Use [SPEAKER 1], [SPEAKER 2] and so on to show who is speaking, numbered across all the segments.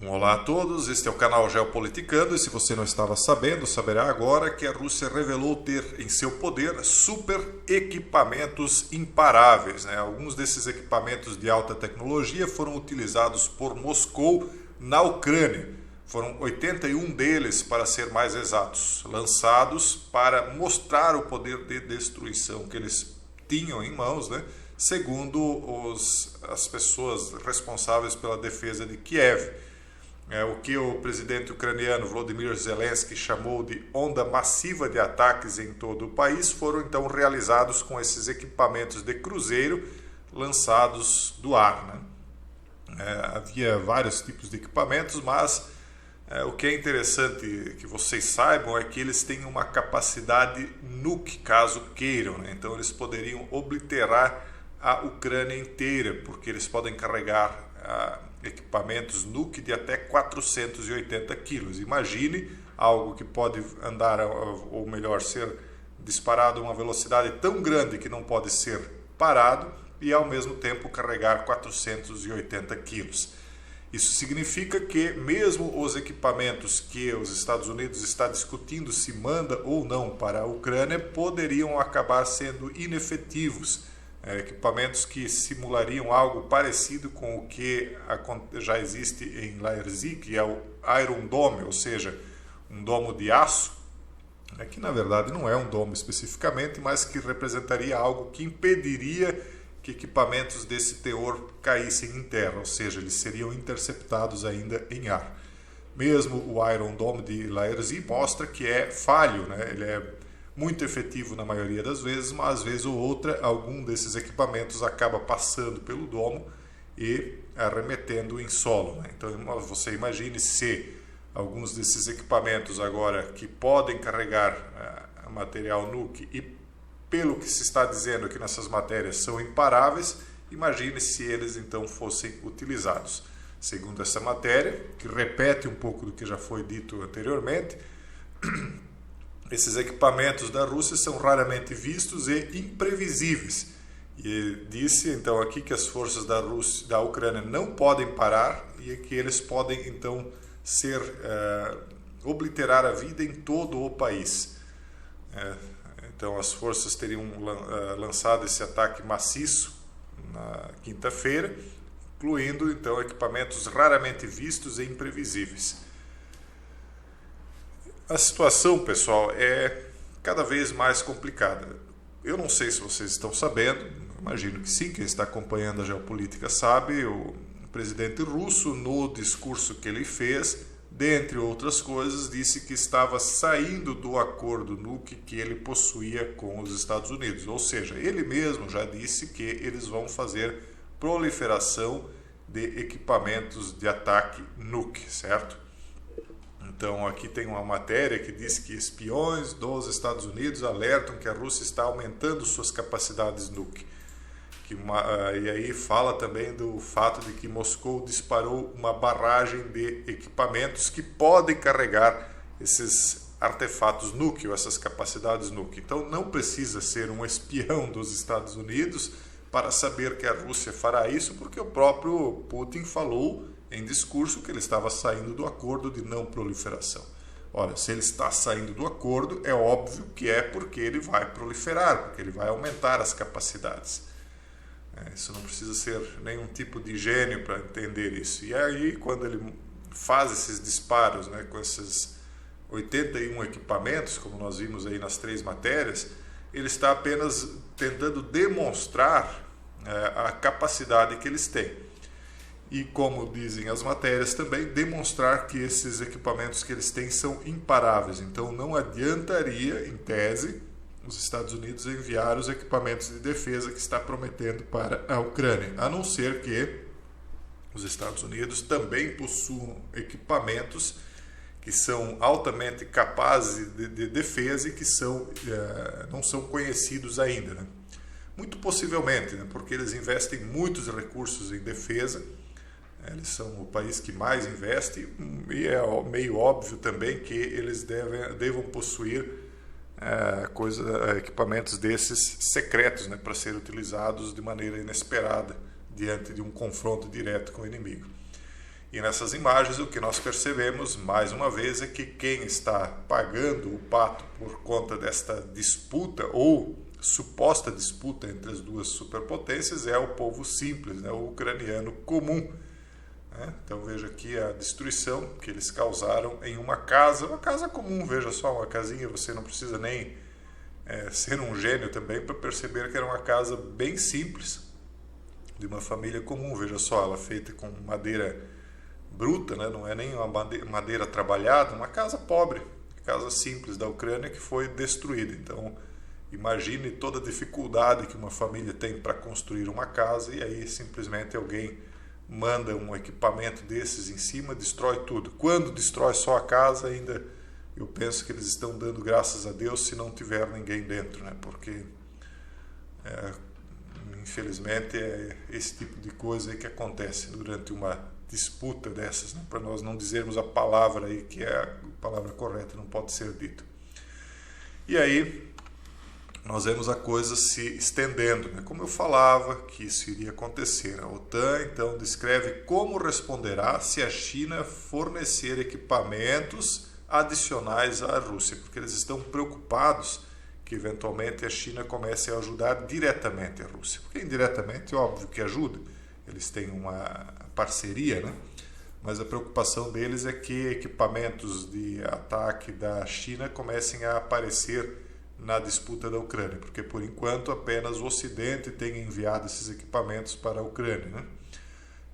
[SPEAKER 1] Olá a todos, este é o canal Geopoliticando e se você não estava sabendo, saberá agora que a Rússia revelou ter em seu poder super equipamentos imparáveis. Alguns desses equipamentos de alta tecnologia foram utilizados por Moscou na Ucrânia. Foram 81 deles, para ser mais exatos, lançados para mostrar o poder de destruição que eles tinham em mãos, segundo as pessoas responsáveis pela defesa de Kiev. O que o presidente ucraniano Volodymyr Zelensky chamou de onda massiva de ataques em todo o país foram então realizados com esses equipamentos de cruzeiro lançados do ar. Havia vários tipos de equipamentos, mas o que é interessante que vocês saibam é que eles têm uma capacidade nuke, caso queiram. Então eles poderiam obliterar a Ucrânia inteira, porque eles podem carregar equipamentos nuke de até 480 quilos. Imagine algo que pode andar, ou melhor, ser disparado a uma velocidade tão grande que não pode ser parado e ao mesmo tempo carregar 480 quilos. Isso significa que mesmo os equipamentos que os Estados Unidos está discutindo se manda ou não para a Ucrânia poderiam acabar sendo inefetivos. Equipamentos que simulariam algo parecido com o que já existe em Laerzi, que é o Iron Dome, ou seja, um domo de aço, que na verdade não é um domo especificamente, mas que representaria algo que impediria que equipamentos desse teor caíssem em terra, ou seja, eles seriam interceptados ainda em ar. Mesmo o Iron Dome de Laerzi mostra que é falho, ele é muito efetivo na maioria das vezes, mas às vezes ou outra algum desses equipamentos acaba passando pelo domo e arremetendo em solo. Então você imagine se alguns desses equipamentos agora que podem carregar material nuke e pelo que se está dizendo aqui nessas matérias são imparáveis, imagine se eles então fossem utilizados. Segundo essa matéria, que repete um pouco do que já foi dito anteriormente, esses equipamentos da Rússia são raramente vistos e imprevisíveis. E disse então aqui que as forças da Ucrânia não podem parar e que eles podem então obliterar a vida em todo o país. Então as forças teriam lançado esse ataque maciço na quinta-feira, incluindo então equipamentos raramente vistos e imprevisíveis. A situação, pessoal, é cada vez mais complicada. Eu não sei se vocês estão sabendo, imagino que sim, quem está acompanhando a geopolítica sabe, o presidente russo, no discurso que ele fez, dentre outras coisas, disse que estava saindo do acordo nuke que ele possuía com os Estados Unidos. Ou seja, ele mesmo já disse que eles vão fazer proliferação de equipamentos de ataque nuke, certo? Então aqui tem uma matéria que diz que espiões dos Estados Unidos alertam que a Rússia está aumentando suas capacidades nuke. E aí fala também do fato de que Moscou disparou uma barragem de equipamentos que podem carregar esses artefatos nuke, ou essas capacidades nuke. Então não precisa ser um espião dos Estados Unidos para saber que a Rússia fará isso, porque o próprio Putin falou em discurso que ele estava saindo do acordo de não proliferação. Ora, se ele está saindo do acordo, é óbvio que é porque ele vai proliferar, porque ele vai aumentar as capacidades. Isso não precisa ser nenhum tipo de gênio para entender isso. E aí, quando ele faz esses disparos, com esses 81 equipamentos, como nós vimos aí nas 3 matérias, ele está apenas tentando demonstrar a capacidade que eles têm. E, como dizem as matérias também, demonstrar que esses equipamentos que eles têm são imparáveis. Então não adiantaria, em tese, os Estados Unidos enviar os equipamentos de defesa que está prometendo para a Ucrânia, a não ser que os Estados Unidos também possuam equipamentos que são altamente capazes de defesa e que não são conhecidos ainda. Muito possivelmente, porque eles investem muitos recursos em defesa. Eles são o país que mais investe e é meio óbvio também que eles devam possuir equipamentos desses secretos, para serem utilizados de maneira inesperada diante de um confronto direto com o inimigo. E nessas imagens o que nós percebemos, mais uma vez, é que quem está pagando o pato por conta desta disputa ou suposta disputa entre as duas superpotências é o povo simples, né? O ucraniano comum. Então veja aqui a destruição que eles causaram em uma casa comum, veja só, uma casinha, você não precisa nem ser um gênio também para perceber que era uma casa bem simples, de uma família comum, veja só, ela feita com madeira bruta, né? Não é nem uma madeira trabalhada, uma casa pobre, casa simples da Ucrânia que foi destruída. Então imagine toda a dificuldade que uma família tem para construir uma casa e aí simplesmente alguém manda um equipamento desses em cima, destrói tudo. Quando destrói só a casa, ainda eu penso que eles estão dando graças a Deus se não tiver ninguém dentro, né? Porque infelizmente é esse tipo de coisa aí que acontece durante uma disputa dessas, né? Para nós não dizermos a palavra aí que é a palavra correta, não pode ser dito. E aí nós vemos a coisa se estendendo, né? Como eu falava que isso iria acontecer. A OTAN então descreve como responderá se a China fornecer equipamentos adicionais à Rússia, porque eles estão preocupados que eventualmente a China comece a ajudar diretamente a Rússia. Porque indiretamente, óbvio que ajuda, eles têm uma parceria, né? Mas a preocupação deles é que equipamentos de ataque da China comecem a aparecer na disputa da Ucrânia, porque por enquanto apenas o Ocidente tem enviado esses equipamentos para a Ucrânia, né?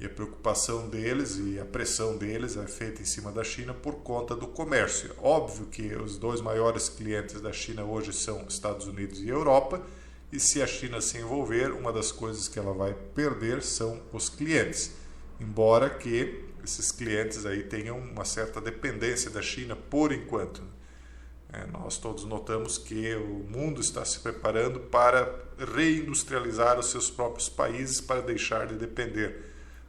[SPEAKER 1] E a preocupação deles e a pressão deles é feita em cima da China por conta do comércio. Óbvio que os dois maiores clientes da China hoje são Estados Unidos e Europa, e se a China se envolver, uma das coisas que ela vai perder são os clientes, embora que esses clientes aí tenham uma certa dependência da China por enquanto. Nós todos notamos que o mundo está se preparando para reindustrializar os seus próprios países para deixar de depender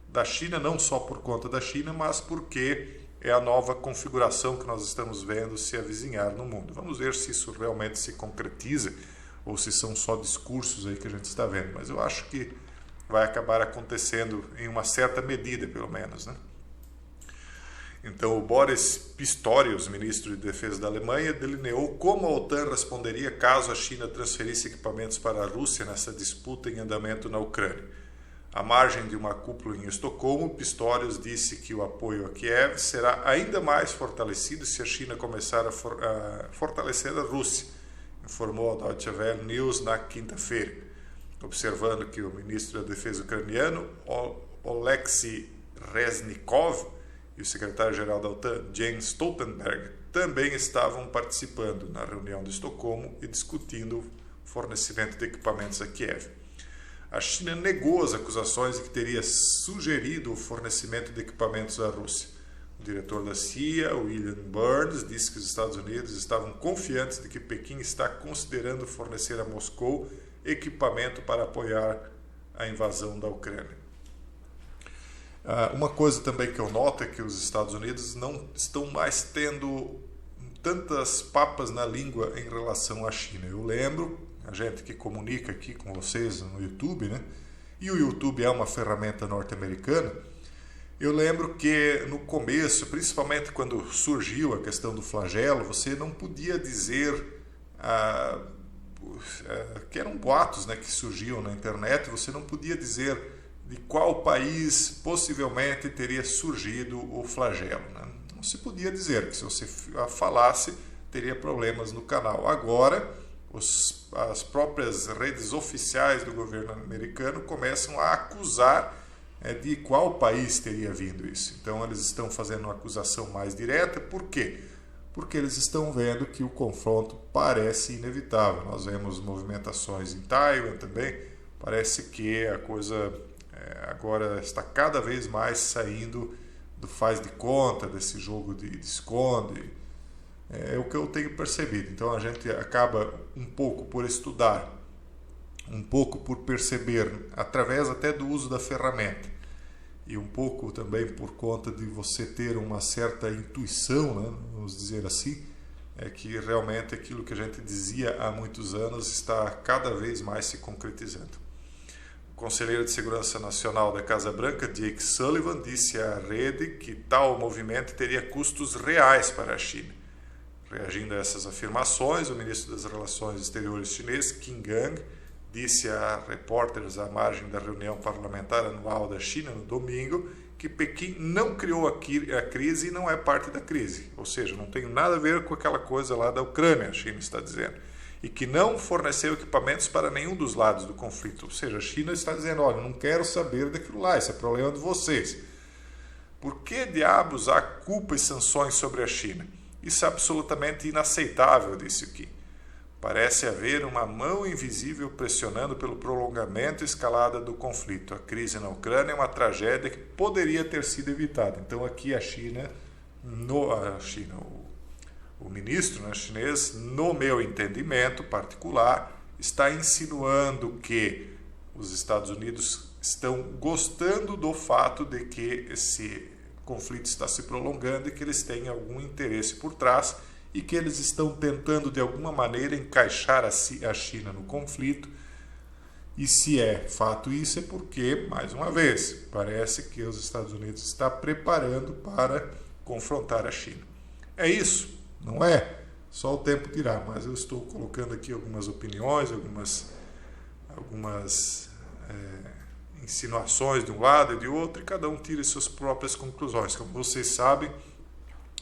[SPEAKER 1] da China, não só por conta da China, mas porque é a nova configuração que nós estamos vendo se avizinhar no mundo. Vamos ver se isso realmente se concretiza ou se são só discursos aí que a gente está vendo, mas eu acho que vai acabar acontecendo em uma certa medida, pelo menos, né? Então, o Boris Pistorius, ministro de Defesa da Alemanha, delineou como a OTAN responderia caso a China transferisse equipamentos para a Rússia nessa disputa em andamento na Ucrânia. À margem de uma cúpula em Estocolmo, Pistorius disse que o apoio a Kiev será ainda mais fortalecido se a China começar a fortalecer a Rússia, informou a Deutsche Welle News na quinta-feira, observando que o ministro da Defesa ucraniano, Oleksiy Reznikov, e o secretário-geral da OTAN, Jens Stoltenberg, também estavam participando na reunião de Estocolmo e discutindo o fornecimento de equipamentos a Kiev. A China negou as acusações de que teria sugerido o fornecimento de equipamentos à Rússia. O diretor da CIA, William Burns, disse que os Estados Unidos estavam confiantes de que Pequim está considerando fornecer a Moscou equipamento para apoiar a invasão da Ucrânia. Uma coisa também que eu noto é que os Estados Unidos não estão mais tendo tantas papas na língua em relação à China. Eu lembro, a gente que comunica aqui com vocês no YouTube, né? E o YouTube é uma ferramenta norte-americana. Eu lembro que no começo, principalmente quando surgiu a questão do flagelo, você não podia dizer que eram boatos, né, que surgiam na internet, você não podia dizer de qual país possivelmente teria surgido o flagelo, né? Não se podia dizer, que se você falasse, teria problemas no canal. Agora, as próprias redes oficiais do governo americano começam a acusar de qual país teria vindo isso. Então, eles estão fazendo uma acusação mais direta. Por quê? Porque eles estão vendo que o confronto parece inevitável. Nós vemos movimentações em Taiwan também. Parece que a coisa agora está cada vez mais saindo do faz de conta, desse jogo de esconde. É o que eu tenho percebido. Então a gente acaba um pouco por estudar, um pouco por perceber, através até do uso da ferramenta, e um pouco também por conta de você ter uma certa intuição, né, vamos dizer assim, é que realmente aquilo que a gente dizia há muitos anos está cada vez mais se concretizando. conselheiro de Segurança Nacional da Casa Branca, Jake Sullivan, disse à rede que tal movimento teria custos reais para a China. Reagindo a essas afirmações, o ministro das Relações Exteriores chinês, Qin Gang, disse a repórteres à margem da reunião parlamentar anual da China no domingo que Pequim não criou a crise e não é parte da crise. Ou seja, não tem nada a ver com aquela coisa lá da Ucrânia, a China está dizendo. E que não forneceu equipamentos para nenhum dos lados do conflito. Ou seja, a China está dizendo, olha, não quero saber daquilo lá, isso é problema de vocês. Por que diabos há culpa e sanções sobre a China? Isso é absolutamente inaceitável, disse o Qin. Parece haver uma mão invisível pressionando pelo prolongamento e escalada do conflito. A crise na Ucrânia é uma tragédia que poderia ter sido evitada. Então aqui o ministro chinês, no meu entendimento particular, está insinuando que os Estados Unidos estão gostando do fato de que esse conflito está se prolongando e que eles têm algum interesse por trás e que eles estão tentando de alguma maneira encaixar a China no conflito. E se é fato isso é porque, mais uma vez, parece que os Estados Unidos estão preparando para confrontar a China. É isso, não é? Só o tempo dirá, mas eu estou colocando aqui algumas opiniões, algumas insinuações de um lado e de outro, e cada um tira suas próprias conclusões. Como vocês sabem,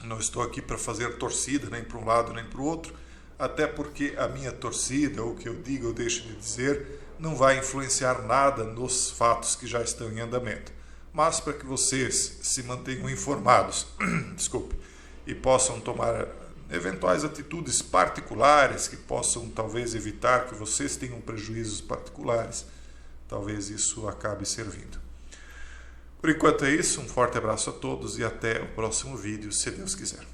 [SPEAKER 1] não estou aqui para fazer torcida nem para um lado nem para o outro, até porque a minha torcida, ou o que eu digo ou deixo de dizer, não vai influenciar nada nos fatos que já estão em andamento. Mas para que vocês se mantenham informados, e possam tomar eventuais atitudes particulares que possam talvez evitar que vocês tenham prejuízos particulares, talvez isso acabe servindo. Por enquanto é isso, um forte abraço a todos e até o próximo vídeo, se Deus quiser.